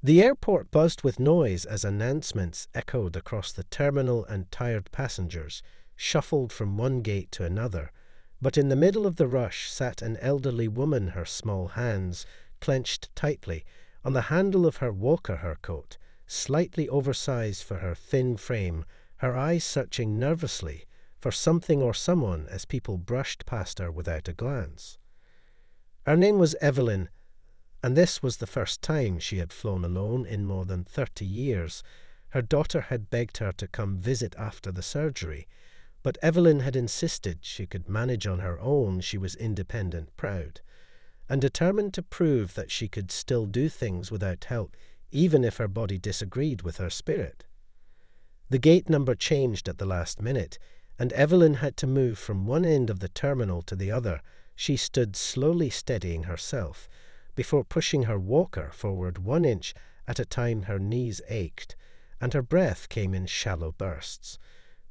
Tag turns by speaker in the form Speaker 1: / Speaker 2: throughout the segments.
Speaker 1: The airport buzzed with noise as announcements echoed across the terminal and tired passengers shuffled from one gate to another, but in the middle of the rush sat an elderly woman, her small hands clenched tightly on the handle of her walker coat, slightly oversized for her thin frame, her eyes searching nervously for something or someone as people brushed past her without a glance. Her name was Evelyn, and this was the first time she had flown alone in more than 30 years. Her daughter had begged her to come visit after the surgery, but Evelyn had insisted she could manage on her own. She was independent, proud, and determined to prove that she could still do things without help, even if her body disagreed with her spirit. The gate number changed at the last minute, and Evelyn had to move from one end of the terminal to the other. She stood slowly steadying herself, before pushing her walker forward 1 inch at a time. Her knees ached, and her breath came in shallow bursts.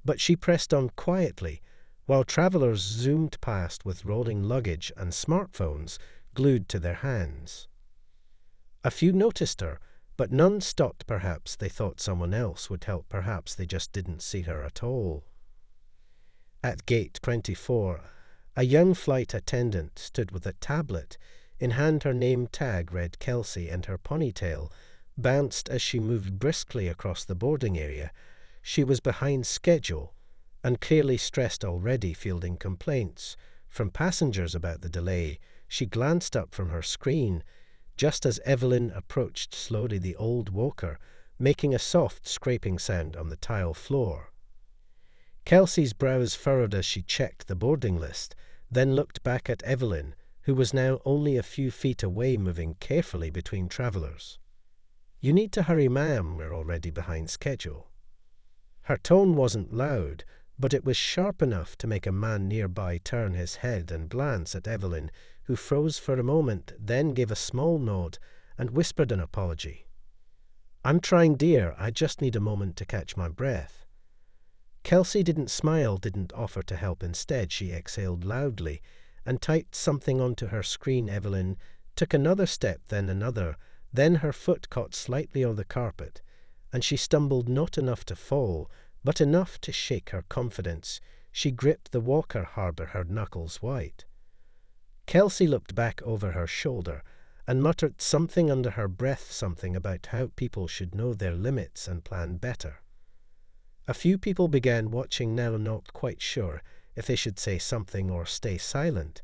Speaker 1: But she pressed on quietly, while travelers zoomed past with rolling luggage and smartphones glued to their hands. A few noticed her, but none stopped. Perhaps they thought someone else would help. Perhaps they just didn't see her at all. At gate 24, a young flight attendant stood with a tablet in hand. Her name tag read Kelsey, and her ponytail bounced as she moved briskly across the boarding area. She was behind schedule and clearly stressed already, fielding complaints from passengers about the delay. She glanced up from her screen just as Evelyn approached slowly, the old walker making a soft scraping sound on the tile floor. Kelsey's brows furrowed as she checked the boarding list, then looked back at Evelyn, who was now only a few feet away, moving carefully between travelers. "You need to hurry, ma'am. We're already behind schedule." Her tone wasn't loud, but it was sharp enough to make a man nearby turn his head and glance at Evelyn, who froze for a moment, then gave a small nod and whispered an apology. "I'm trying, dear. I just need a moment to catch my breath." Kelsey didn't smile, didn't offer to help. Instead, she exhaled loudly and typed something onto her screen. Evelyn took another step, then another. Then her foot caught slightly on the carpet, and she stumbled, not enough to fall, but enough to shake her confidence. She gripped the walker harder, her knuckles white. Kelsey looked back over her shoulder and muttered something under her breath, something about how people should know their limits and plan better. A few people began watching now, not quite sure if they should say something or stay silent,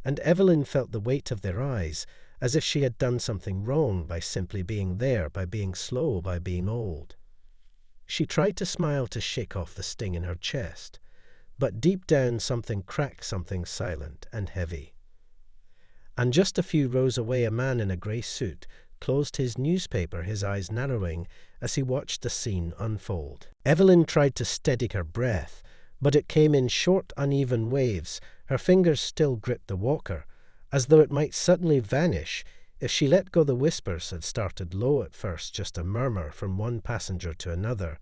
Speaker 1: and Evelyn felt the weight of their eyes, as if she had done something wrong by simply being there, by being slow, by being old. She tried to smile to shake off the sting in her chest, but deep down something cracked, something silent and heavy. And just a few rows away, a man in a grey suit closed his newspaper, his eyes narrowing as he watched the scene unfold. Evelyn tried to steady her breath, but it came in short, uneven waves. Her fingers still gripped the walker, as though it might suddenly vanish if she let go. The whispers had started low at first, just a murmur from one passenger to another,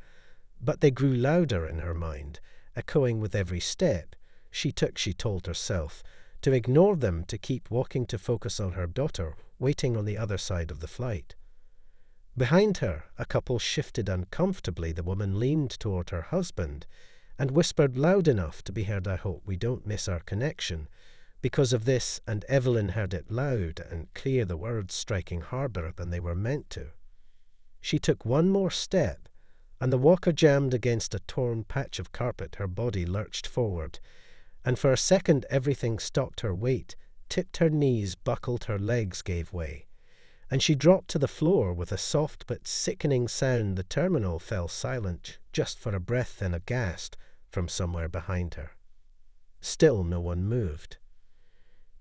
Speaker 1: but they grew louder in her mind, echoing with every step she took. She told herself to ignore them, to keep walking, to focus on her daughter waiting on the other side of the flight. Behind her, a couple shifted uncomfortably. The woman leaned toward her husband and whispered loud enough to be heard, "I hope we don't miss our connection because of this," and Evelyn heard it loud and clear, the words striking harder than they were meant to. She took one more step, and the walker jammed against a torn patch of carpet. Her body lurched forward, and for a second everything stopped. Her weight tipped her knees, buckled, her legs gave way, and she dropped to the floor with a soft but sickening sound. The terminal fell silent, just for a breath, then a gasp from somewhere behind her. Still no one moved.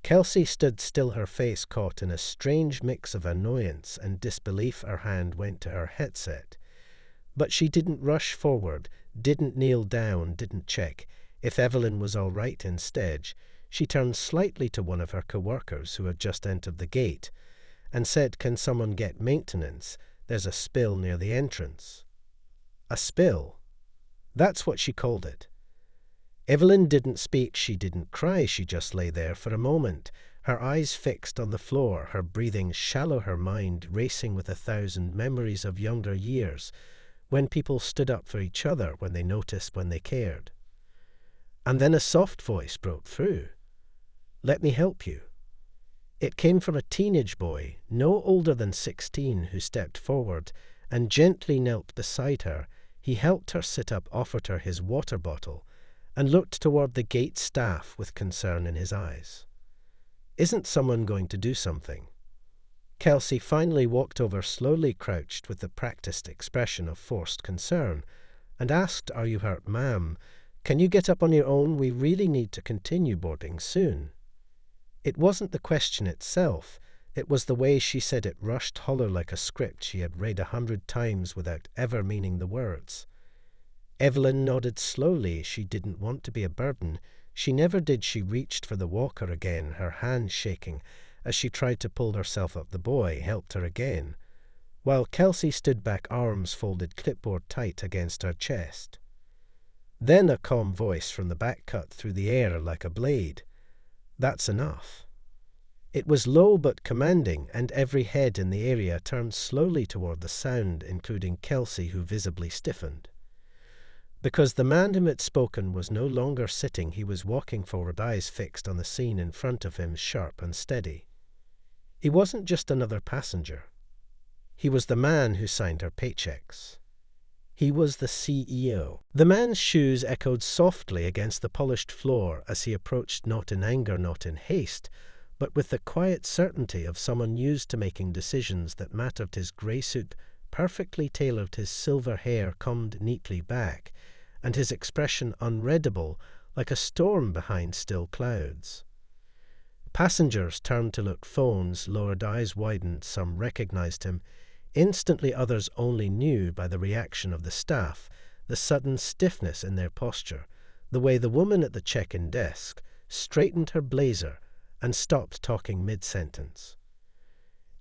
Speaker 1: Kelsey stood still, her face caught in a strange mix of annoyance and disbelief. Her hand went to her headset, but she didn't rush forward, didn't kneel down, didn't check if Evelyn was all right. Instead, she turned slightly to one of her co-workers who had just entered the gate and said, "Can someone get maintenance? There's a spill near the entrance." A spill? That's what she called it. Evelyn didn't speak, she didn't cry, she just lay there for a moment, her eyes fixed on the floor, her breathing shallow, her mind racing with 1,000 memories of younger years, when people stood up for each other, when they noticed, when they cared. And then a soft voice broke through. "Let me help you." It came from a teenage boy, no older than 16, who stepped forward and gently knelt beside her. He helped her sit up, offered her his water bottle, and looked toward the gate staff with concern in his eyes. "Isn't someone going to do something?" Kelsey finally walked over, slowly crouched with the practiced expression of forced concern, and asked, "Are you hurt, ma'am? Can you get up on your own? We really need to continue boarding soon." It wasn't the question itself. It was the way she said it, rushed hollow like a script she had read 100 times without ever meaning the words. Evelyn nodded slowly. She didn't want to be a burden. She never did. She reached for the walker again, her hand shaking as she tried to pull herself up. The boy helped her again, while Kelsey stood back, arms folded, clipboard tight against her chest. Then a calm voice from the back cut through the air like a blade. "That's enough." It was low but commanding, and every head in the area turned slowly toward the sound, including Kelsey, who visibly stiffened. Because the man whom had spoken was no longer sitting, he was walking forward, eyes fixed on the scene in front of him, sharp and steady. He wasn't just another passenger. He was the man who signed her paychecks. He was the CEO. The man's shoes echoed softly against the polished floor as he approached, not in anger, not in haste, but with the quiet certainty of someone used to making decisions that mattered. His grey suit perfectly tailored, his silver hair combed neatly back, and his expression unreadable, like a storm behind still clouds. Passengers turned to look, phones lowered, eyes widened. Some recognized him. Instantly others only knew by the reaction of the staff, the sudden stiffness in their posture, the way the woman at the check-in desk straightened her blazer and stopped talking mid-sentence.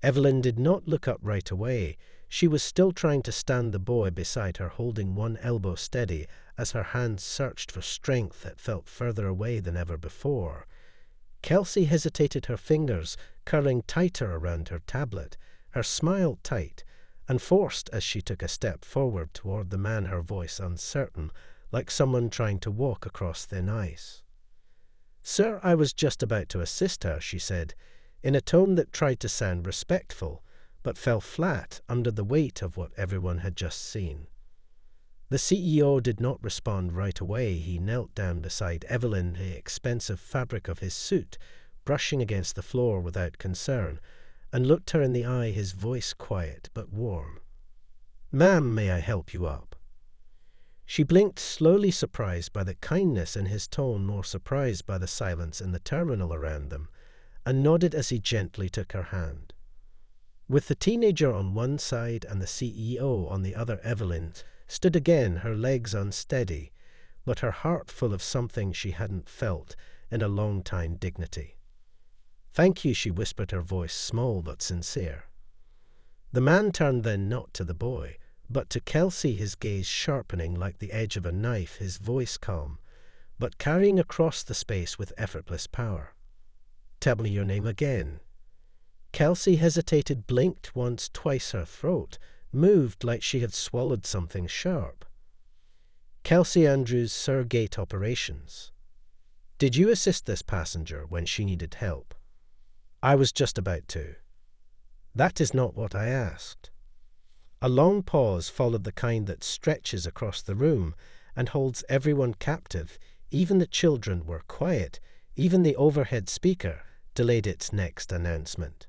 Speaker 1: Evelyn did not look up right away. She was still trying to stand, the boy beside her holding one elbow steady as her hands searched for strength that felt further away than ever before. Kelsey hesitated, her fingers curling tighter around her tablet, her smile tight and forced as she took a step forward toward the man, her voice uncertain, like someone trying to walk across thin ice. "Sir, I was just about to assist her," she said, in a tone that tried to sound respectful, but fell flat under the weight of what everyone had just seen. The CEO did not respond right away. He knelt down beside Evelyn, the expensive fabric of his suit brushing against the floor without concern, and looked her in the eye, his voice quiet but warm. "Ma'am, may I help you up?" She blinked, slowly, surprised by the kindness in his tone, more surprised by the silence in the terminal around them, and nodded as he gently took her hand. With the teenager on one side and the CEO on the other, Evelyn stood again, her legs unsteady, but her heart full of something she hadn't felt in a long time, dignity. "Thank you," she whispered, her voice small but sincere. The man turned then, not to the boy, but to Kelsey, his gaze sharpening like the edge of a knife, his voice calm, but carrying across the space with effortless power. "Tell me your name again." Kelsey hesitated, blinked once, twice, her throat moved like she had swallowed something sharp. "Kelsey Andrews, Sir, Gate Operations. Did you assist this passenger when she needed help?" "I was just about to." "That is not what I asked." A long pause followed, the kind that stretches across the room and holds everyone captive. Even the children were quiet. Even the overhead speaker delayed its next announcement.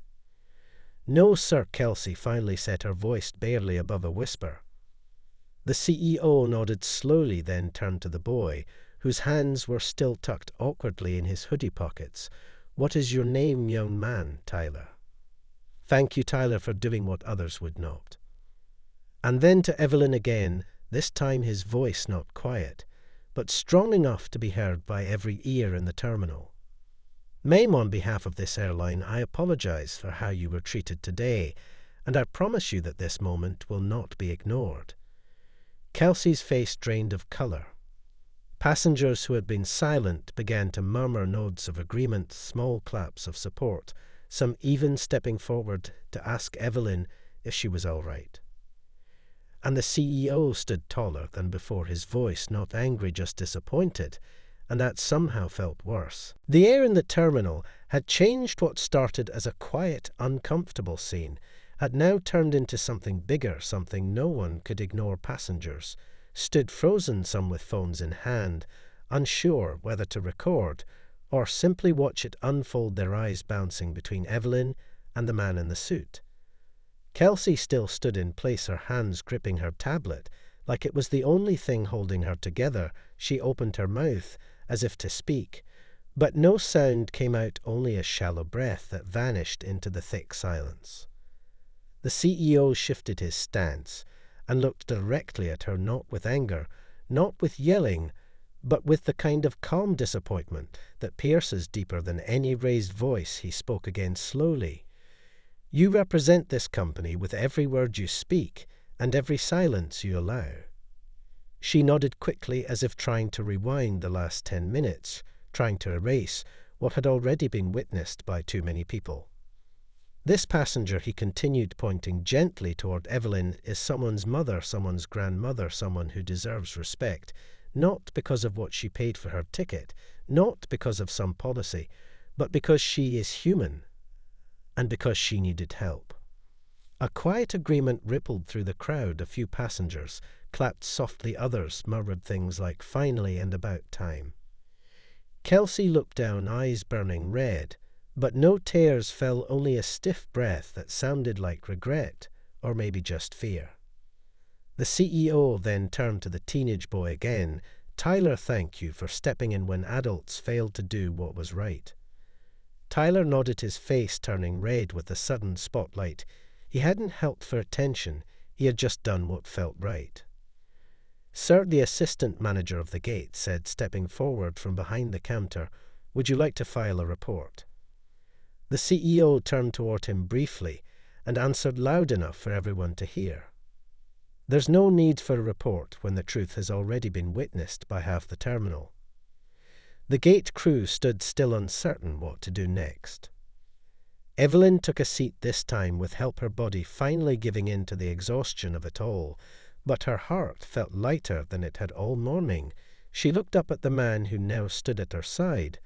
Speaker 1: "No, sir," Kelsey finally said, her voice barely above a whisper. The CEO nodded slowly, then turned to the boy, whose hands were still tucked awkwardly in his hoodie pockets. "What is your name, young man?" "Tyler." "Thank you, Tyler, for doing what others would not." And then to Evelyn again, this time his voice not quiet, but strong enough to be heard by every ear in the terminal. "Ma'am, on behalf of this airline, I apologize for how you were treated today, and I promise you that this moment will not be ignored." Kelsey's face drained of color. Passengers who had been silent began to murmur nods of agreement, small claps of support, some even stepping forward to ask Evelyn if she was all right. And the CEO stood taller than before, his voice not angry, just disappointed, and that somehow felt worse. The air in the terminal had changed. What started as a quiet, uncomfortable scene had now turned into something bigger, something no one could ignore. Passengers stood frozen, some with phones in hand, unsure whether to record or simply watch it unfold, their eyes bouncing between Evelyn and the man in the suit. Kelsey still stood in place, her hands gripping her tablet, like it was the only thing holding her together. She opened her mouth as if to speak, but no sound came out, only a shallow breath that vanished into the thick silence. The CEO shifted his stance and looked directly at her, not with anger, not with yelling, but with the kind of calm disappointment that pierces deeper than any raised voice. He spoke again slowly. "You represent this company with every word you speak and every silence you allow." She nodded quickly, as if trying to rewind the last 10 minutes, trying to erase what had already been witnessed by too many people. "This passenger," he continued, pointing gently toward Evelyn, "is someone's mother, someone's grandmother, someone who deserves respect, not because of what she paid for her ticket, not because of some policy, but because she is human, and because she needed help." A quiet agreement rippled through the crowd. A few passengers clapped softly, others murmured things like "finally" and "about time." Kelsey looked down, eyes burning red, but no tears fell, only a stiff breath that sounded like regret, or maybe just fear. The CEO then turned to the teenage boy again. "Tyler, thank you for stepping in when adults failed to do what was right." Tyler nodded, his face turning red with the sudden spotlight. He hadn't helped for attention, he had just done what felt right. "Sir," the assistant manager of the gate said, stepping forward from behind the counter, "would you like to file a report?" The CEO turned toward him briefly and answered loud enough for everyone to hear. "There's no need for a report when the truth has already been witnessed by half the terminal." The gate crew stood still, uncertain what to do next. Evelyn took a seat this time, with help, her body finally giving in to the exhaustion of it all, but her heart felt lighter than it had all morning. She looked up at the man who now stood at her side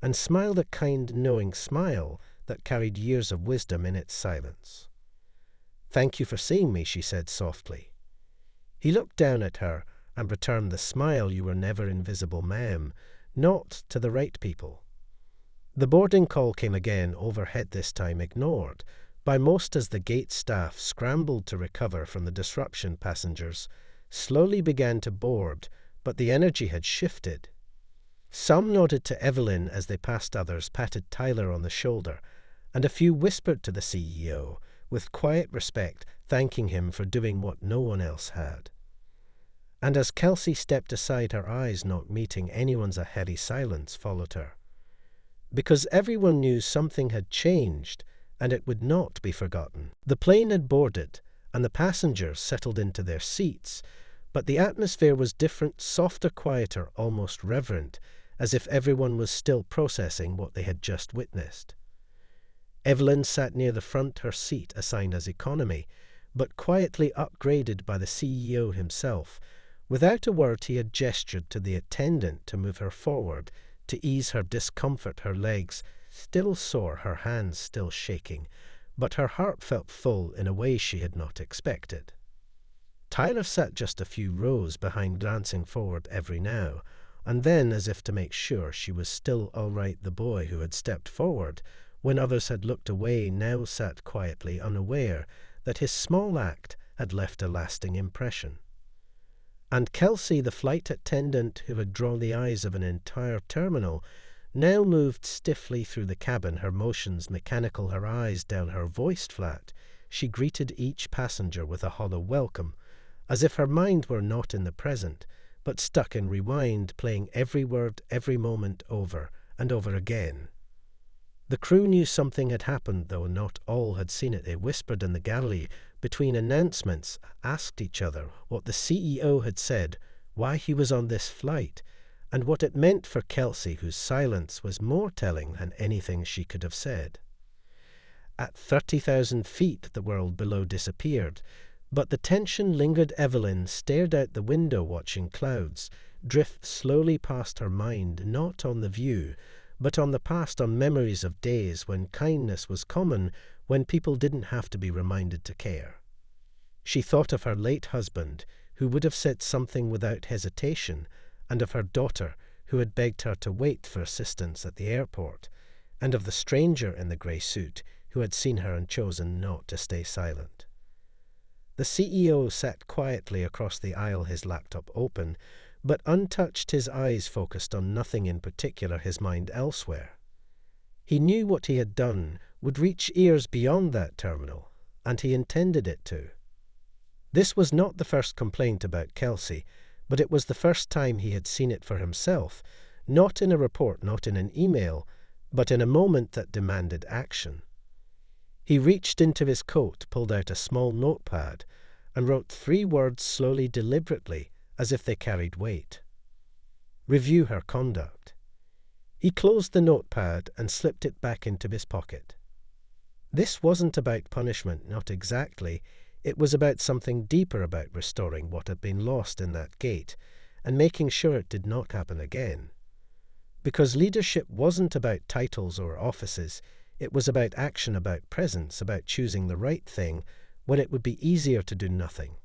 Speaker 1: and smiled, a kind, knowing smile that carried years of wisdom in its silence. "Thank you for seeing me," she said softly. He looked down at her and returned the smile. "You were never invisible, ma'am. Not to the right people." The boarding call came again, overhead this time, ignored by most as the gate staff scrambled to recover from the disruption. Passengers slowly began to board, but the energy had shifted. Some nodded to Evelyn as they passed, others patted Tyler on the shoulder, and a few whispered to the CEO with quiet respect, thanking him for doing what no one else had. And as Kelsey stepped aside, her eyes not meeting anyone's, a heavy silence followed her. Because everyone knew something had changed, and it would not be forgotten. The plane had boarded, and the passengers settled into their seats, but the atmosphere was different, softer, quieter, almost reverent, as if everyone was still processing what they had just witnessed. Evelyn sat near the front, her seat assigned as economy, but quietly upgraded by the CEO himself. Without a word, he had gestured to the attendant to move her forward, to ease her discomfort, her legs still sore, her hands still shaking, but her heart felt full in a way she had not expected. Tyler sat just a few rows behind, glancing forward every now and then as if to make sure she was still all right. The boy who had stepped forward when others had looked away now sat quietly, unaware that his small act had left a lasting impression. And Kelsey, the flight attendant who had drawn the eyes of an entire terminal, now moved stiffly through the cabin, her motions mechanical, her eyes down, her voice flat. She greeted each passenger with a hollow welcome, as if her mind were not in the present, but stuck in rewind, playing every word, every moment over and over again. The crew knew something had happened, though not all had seen it. They whispered in the gallery between announcements, asked each other what the CEO had said, why he was on this flight, and what it meant for Kelsey, whose silence was more telling than anything she could have said. At 30,000 feet, the world below disappeared, but the tension lingered. Evelyn stared out the window, watching clouds drift slowly past her mind, not on the view, but on the past, on memories of days when kindness was common, when people didn't have to be reminded to care. She thought of her late husband, who would have said something without hesitation, and of her daughter, who had begged her to wait for assistance at the airport, and of the stranger in the grey suit who had seen her and chosen not to stay silent. The CEO sat quietly across the aisle, his laptop open, but untouched, his eyes focused on nothing in particular, his mind elsewhere. He knew what he had done would reach ears beyond that terminal, and he intended it to. This was not the first complaint about Kelsey, but it was the first time he had seen it for himself, not in a report, not in an email, but in a moment that demanded action. He reached into his coat, pulled out a small notepad, and wrote 3 words slowly, deliberately, as if they carried weight. Review her conduct. He closed the notepad and slipped it back into his pocket. This wasn't about punishment, not exactly. It was about something deeper, about restoring what had been lost in that gate, and making sure it did not happen again. Because leadership wasn't about titles or offices, it was about action, about presence, about choosing the right thing when it would be easier to do nothing.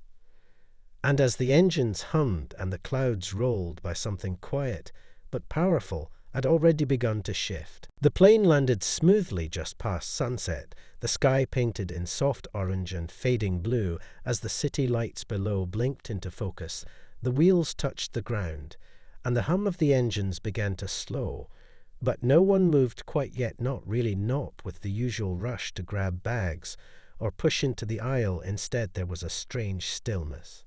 Speaker 1: And as the engines hummed and the clouds rolled by, something quiet but powerful had already begun to shift. The plane landed smoothly just past sunset, the sky painted in soft orange and fading blue as the city lights below blinked into focus. The wheels touched the ground, and the hum of the engines began to slow, but no one moved quite yet, not really, not with the usual rush to grab bags or push into the aisle. Instead, there was a strange stillness.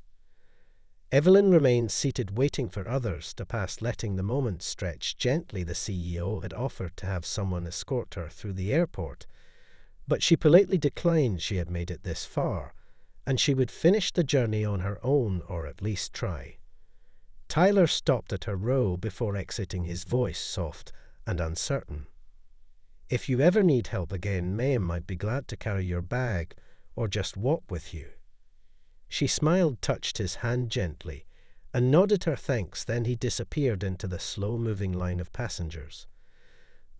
Speaker 1: Evelyn remained seated, waiting for others to pass, letting the moment stretch gently. The CEO had offered to have someone escort her through the airport, but she politely declined. She had made it this far, and she would finish the journey on her own, or at least try. Tyler stopped at her row before exiting, his voice soft and uncertain. "If you ever need help again, ma'am, I'd be glad to carry your bag or just walk with you." She smiled, touched his hand gently, and nodded her thanks. Then he disappeared into the slow-moving line of passengers.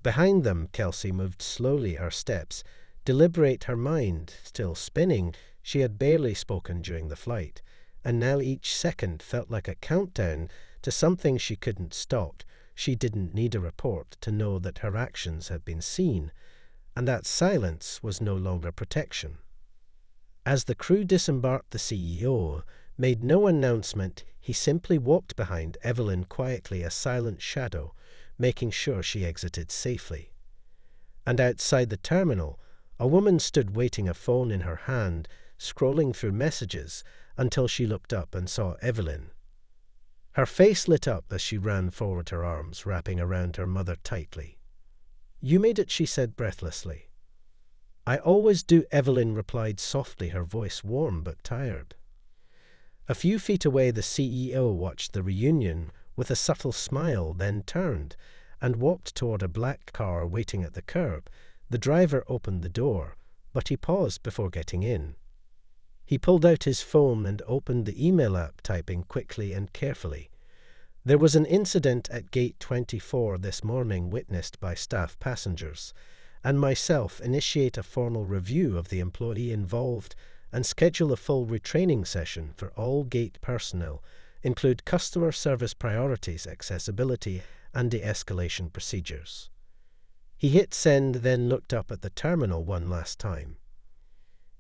Speaker 1: Behind them, Kelsey moved slowly, her steps deliberate, her mind still spinning. She had barely spoken during the flight, and now each second felt like a countdown to something she couldn't stop. She didn't need a report to know that her actions had been seen, and that silence was no longer protection. As the crew disembarked, the CEO made no announcement. He simply walked behind Evelyn quietly, a silent shadow, making sure she exited safely. And outside the terminal, a woman stood waiting, a phone in her hand, scrolling through messages until she looked up and saw Evelyn. Her face lit up as she ran forward, her arms wrapping around her mother tightly. "You made it," she said breathlessly. "I always do," Evelyn replied softly, her voice warm but tired. A few feet away, the CEO watched the reunion with a subtle smile, then turned and walked toward a black car waiting at the curb. The driver opened the door, but he paused before getting in. He pulled out his phone and opened the email app, typing quickly and carefully. "There was an incident at Gate 24 this morning, witnessed by staff, passengers, and myself. Initiate a formal review of the employee involved and schedule a full retraining session for all gate personnel. Include customer service priorities, accessibility, and de-escalation procedures." He hit send, then looked up at the terminal one last time.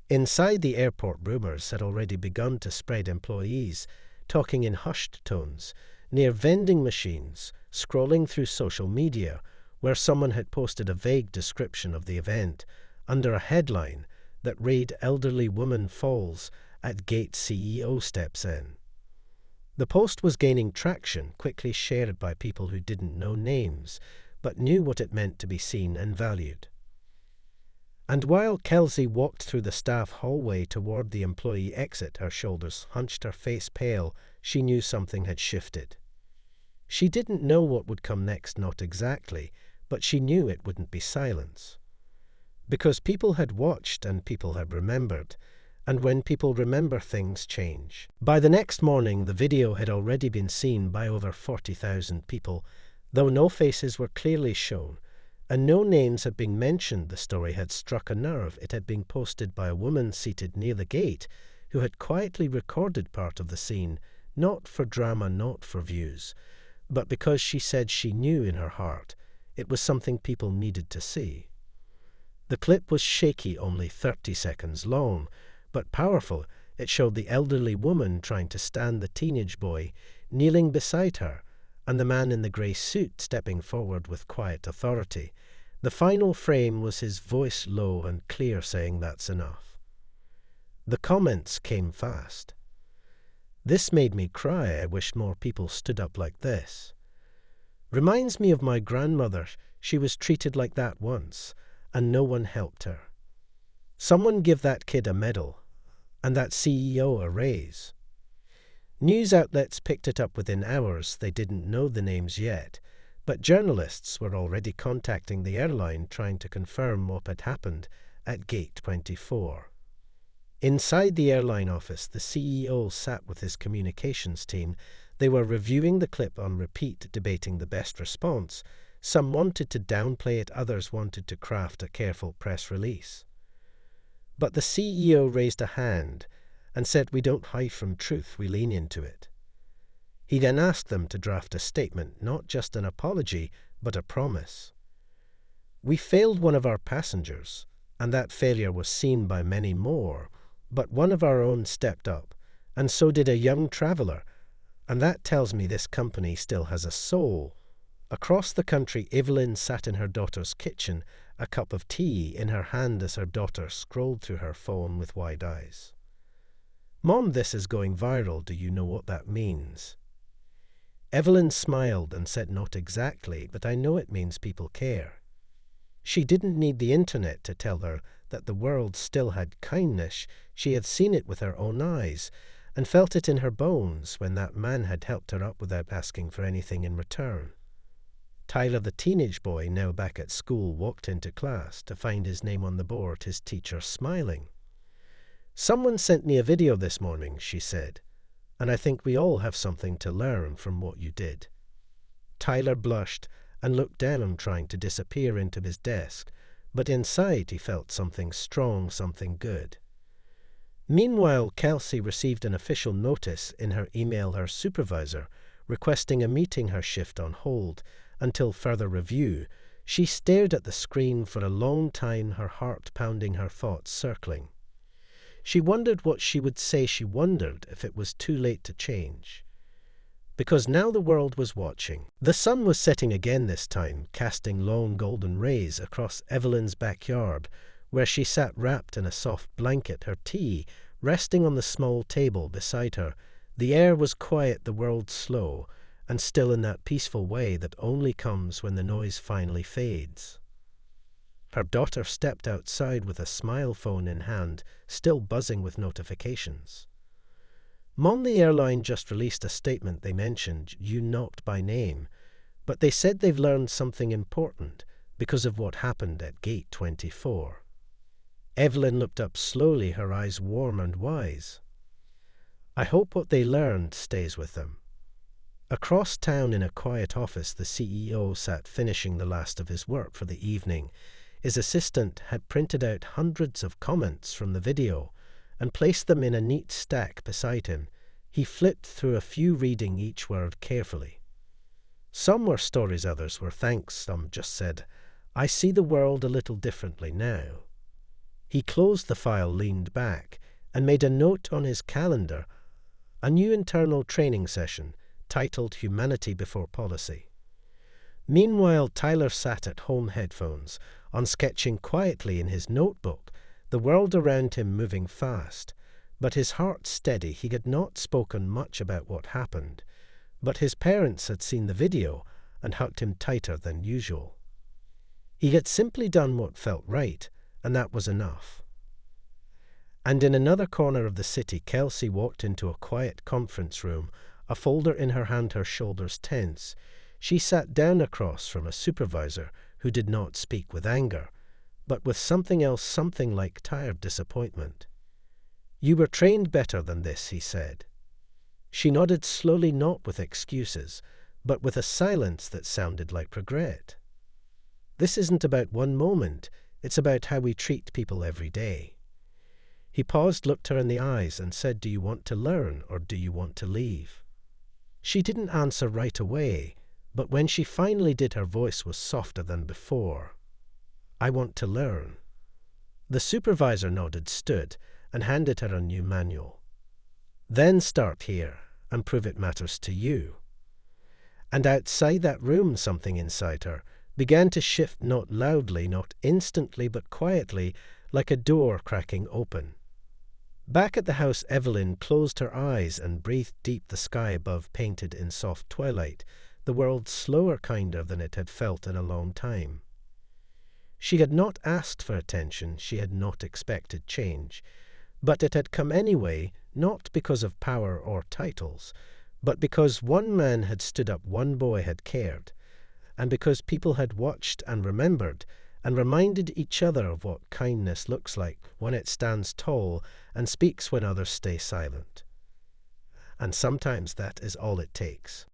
Speaker 1: Inside the airport, rumors had already begun to spread. Employees talking in hushed tones near vending machines, scrolling through social media, where someone had posted a vague description of the event under a headline that read, "Elderly woman falls at gate, CEO steps in." The post was gaining traction, quickly shared by people who didn't know names, but knew what it meant to be seen and valued. And while Kelsey walked through the staff hallway toward the employee exit, her shoulders hunched, her face pale, she knew something had shifted. She didn't know what would come next, not exactly, but she knew it wouldn't be silence. Because people had watched and people had remembered, and when people remember, things change. By the next morning, the video had already been seen by over 40,000 people, though no faces were clearly shown, and no names had been mentioned. The story had struck a nerve. It had been posted by a woman seated near the gate, who had quietly recorded part of the scene, not for drama, not for views, but because she said she knew in her heart it was something people needed to see. The clip was shaky, only 30 seconds long, but powerful. It showed the elderly woman trying to stand the teenage boy, kneeling beside her, and the man in the grey suit stepping forward with quiet authority. The final frame was his voice low and clear, saying, "That's enough." The comments came fast. "This made me cry. I wish more people stood up like this. Reminds me of my grandmother. She was treated like that once, and no one helped her. Someone give that kid a medal, and that CEO a raise." News outlets picked it up within hours. They didn't know the names yet, but journalists were already contacting the airline trying to confirm what had happened at Gate 24. Inside the airline office, the CEO sat with his communications team. They were reviewing the clip on repeat, debating the best response. Some wanted to downplay it, others wanted to craft a careful press release. But the CEO raised a hand and said, "We don't hide from truth, we lean into it." He then asked them to draft a statement, not just an apology, but a promise. "We failed one of our passengers, and that failure was seen by many more, but one of our own stepped up, and so did a young traveler, and that tells me this company still has a soul." Across the country, Evelyn sat in her daughter's kitchen, a cup of tea in her hand as her daughter scrolled through her phone with wide eyes. "Mom, this is going viral. Do you know what that means?" Evelyn smiled and said, "Not exactly, but I know it means people care." She didn't need the internet to tell her that the world still had kindness. She had seen it with her own eyes and felt it in her bones when that man had helped her up without asking for anything in return. Tyler, the teenage boy, now back at school, walked into class to find his name on the board, his teacher smiling. "Someone sent me a video this morning," she said, "and I think we all have something to learn from what you did." Tyler blushed and looked down, trying to disappear into his desk, but inside he felt something strong, something good. Meanwhile, Kelsey received an official notice in her email, her supervisor, requesting a meeting, her shift on hold until further review. She stared at the screen for a long time, her heart pounding, her thoughts circling. She wondered what she would say. She wondered if it was too late to change. Because now the world was watching. The sun was setting again this time, casting long golden rays across Evelyn's backyard, where she sat wrapped in a soft blanket, her tea resting on the small table beside her. The air was quiet, the world slow, and still in that peaceful way that only comes when the noise finally fades. Her daughter stepped outside with a smile phone in hand, still buzzing with notifications. "Mom, the airline just released a statement. They mentioned you not by name, but they said they've learned something important because of what happened at Gate 24. Evelyn looked up slowly, her eyes warm and wise. "I hope what they learned stays with them." Across town in a quiet office, the CEO sat finishing the last of his work for the evening. His assistant had printed out hundreds of comments from the video and placed them in a neat stack beside him. He flipped through a few, reading each word carefully. Some were stories, others were thanks, some just said, "I see the world a little differently now." He closed the file, leaned back, and made a note on his calendar, a new internal training session titled Humanity Before Policy. Meanwhile, Tyler sat at home, headphones on, sketching quietly in his notebook, the world around him moving fast, but his heart steady. He had not spoken much about what happened, but his parents had seen the video and hugged him tighter than usual. He had simply done what felt right, and that was enough. And in another corner of the city, Kelsey walked into a quiet conference room. a folder in her hand, her shoulders tense. She sat down across from a supervisor who did not speak with anger, but with something else, something like tired disappointment. "You were trained better than this," he said. She nodded slowly, not with excuses, but with a silence that sounded like regret. "This isn't about one moment. It's about how we treat people every day." He paused, looked her in the eyes, and said, "Do you want to learn, or do you want to leave?" She didn't answer right away, but when she finally did, her voice was softer than before. "I want to learn." The supervisor nodded, stood, and handed her a new manual. "Then start here, and prove it matters to you." And outside that room, something inside her began to shift, not loudly, not instantly, but quietly, like a door cracking open. Back at the house, Evelyn closed her eyes and breathed deep. The sky above painted in soft twilight, the world slower, kinder than it had felt in a long time. She had not asked for attention, she had not expected change, but it had come anyway, not because of power or titles, but because one man had stood up, one boy had cared, and because people had watched and remembered and reminded each other of what kindness looks like when it stands tall and speaks when others stay silent. And sometimes that is all it takes.